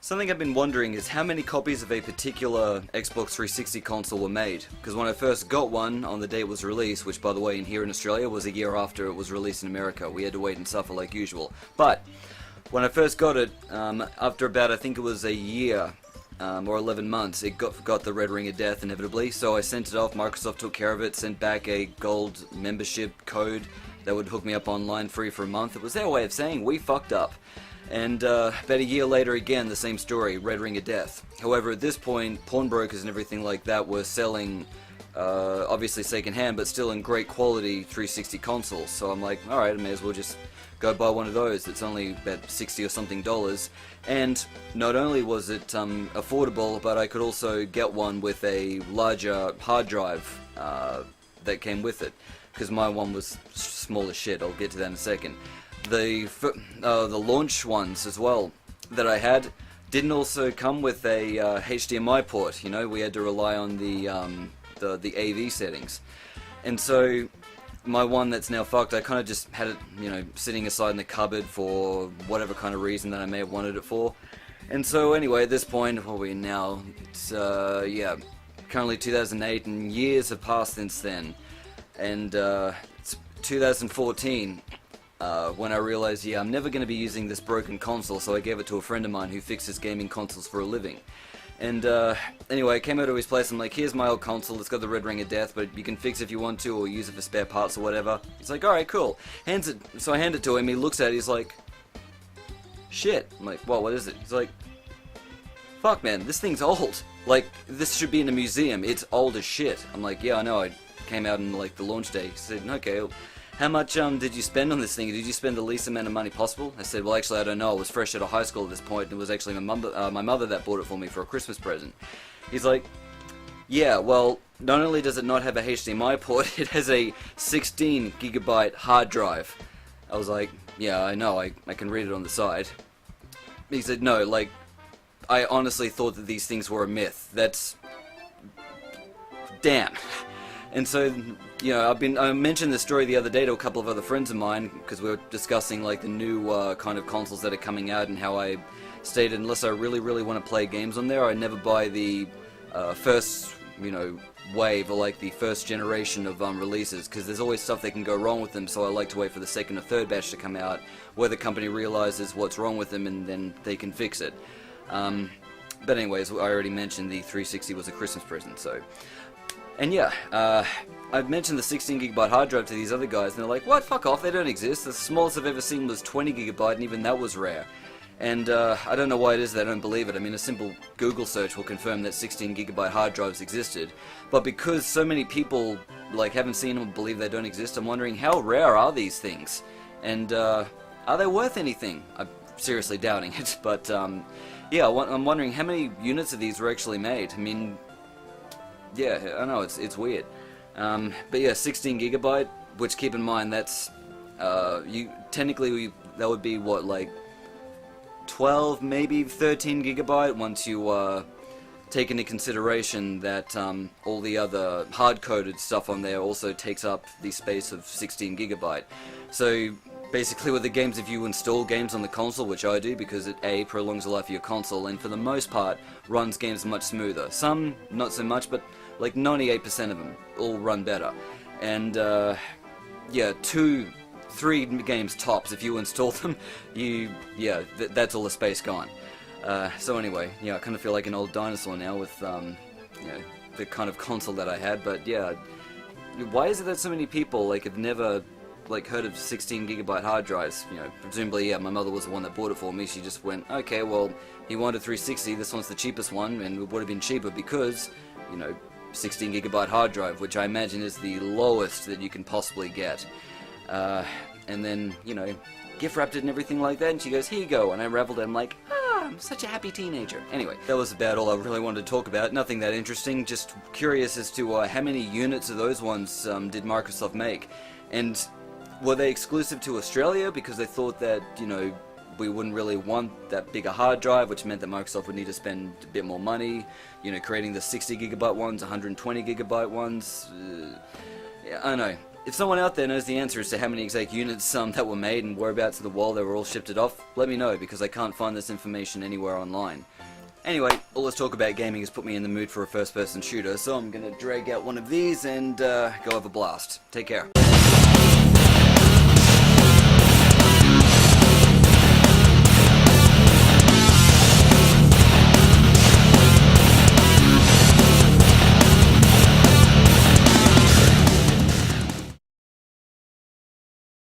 Something I've been wondering is how many copies of a particular Xbox 360 console were made. Because when I first got one on the day it was released, which by the way here in Australia was a year after it was released in America, we had to wait and suffer like usual. But when I first got it, after about I think it was a year or 11 months, it got the red ring of death inevitably. So I sent it off, Microsoft took care of it, sent back a gold membership code that would hook me up online free for a month. It was their way of saying we fucked up. And about a year later again, the same story, red ring of death. However, at this point, pawnbrokers and everything like that were selling, obviously second hand, but still in great quality 360 consoles. So I'm like, alright, I may as well just go buy one of those. It's only about 60 or something dollars. And not only was it affordable, but I could also get one with a larger hard drive that came with it. Because my one was small as shit, I'll get to that in a second. The launch ones as well that I had didn't also come with a HDMI port. You know, we had to rely on the AV settings, and so my one that's now fucked, I kind of just had it, you know, sitting aside in the cupboard for whatever kind of reason that I may have wanted it for. And so anyway, at this point, what are we now? It's yeah, currently 2008, and years have passed since then, and it's 2014. When I realized, yeah, I'm never going to be using this broken console, so I gave it to a friend of mine who fixes gaming consoles for a living. And anyway, I came over to his place, I'm like, here's my old console, it's got the red ring of death, but you can fix it if you want to, or use it for spare parts or whatever. He's like, alright, cool. So I hand it to him, he looks at it, he's like, shit. I'm like, what is it? He's like, fuck man, this thing's old. Like, this should be in a museum, it's old as shit. I'm like, yeah, I know, I came out on like the launch day. He said, okay, how much did you spend on this thing? Did you spend the least amount of money possible? I said, well, actually, I don't know. I was fresh out of high school at this point, and it was actually my mother that bought it for me for a Christmas present. He's like, yeah, well, not only does it not have a HDMI port, it has a 16 gigabyte hard drive. I was like, yeah, I know, I can read it on the side. He said, no, like, I honestly thought that these things were a myth. That's... damn. And so, you know, I mentioned this story the other day to a couple of other friends of mine, because we were discussing like the new kind of consoles that are coming out, and how I stated unless I really want to play games on there, I never buy the first, you know, wave, or like the first generation of releases, because there's always stuff that can go wrong with them. So I like to wait for the second or third batch to come out, where the company realizes what's wrong with them, and then they can fix it. But anyways, I already mentioned the 360 was a Christmas present, so. And yeah, I've mentioned the 16 gigabyte hard drive to these other guys, and they're like, what, fuck off, they don't exist. The smallest I've ever seen was 20 gigabyte, and even that was rare. And I don't know why it is they don't believe it. I mean, a simple Google search will confirm that 16 gigabyte hard drives existed. But because so many people like haven't seen them or believe they don't exist, I'm wondering how rare are these things? And are they worth anything? I'm seriously doubting it. But yeah, I'm wondering how many units of these were actually made. I mean, yeah, I know, it's weird. But yeah, 16 gigabyte, which keep in mind that's, technically that would be what, like 12, maybe 13 gigabyte once you take into consideration that all the other hard-coded stuff on there also takes up the space of 16 gigabyte. So basically with the games, if you install games on the console, which I do because it A, prolongs the life of your console, and for the most part runs games much smoother. Some not so much, but like 98% of them all run better. And yeah, 3 games tops if you install them, that's all the space gone. So anyway, yeah, I kind of feel like an old dinosaur now with you know, the kind of console that I had. But yeah, why is it that so many people like have never like heard of 16 gigabyte hard drives? You know, presumably, yeah, my mother was the one that bought it for me. She just went, okay, well, he wanted 360, this one's the cheapest one, and it would have been cheaper because, you know, 16 gigabyte hard drive, which I imagine is the lowest that you can possibly get. And then, you know, gift wrapped it and everything like that, and she goes, here you go, and I unraveled it. I'm like, I'm such a happy teenager. Anyway, that was about all I really wanted to talk about. Nothing that interesting, just curious as to how many units of those ones did Microsoft make, and were they exclusive to Australia because they thought that, you know, we wouldn't really want that bigger hard drive, which meant that Microsoft would need to spend a bit more money, you know, creating the 60 gigabyte ones, 120 gigabyte ones. Yeah, I know. if someone out there knows the answer as to how many exact units that were made and whereabouts of the world they were all shifted off, let me know, because I can't find this information anywhere online. Anyway, all this talk about gaming has put me in the mood for a first-person shooter, so I'm gonna drag out one of these and go have a blast. Take care.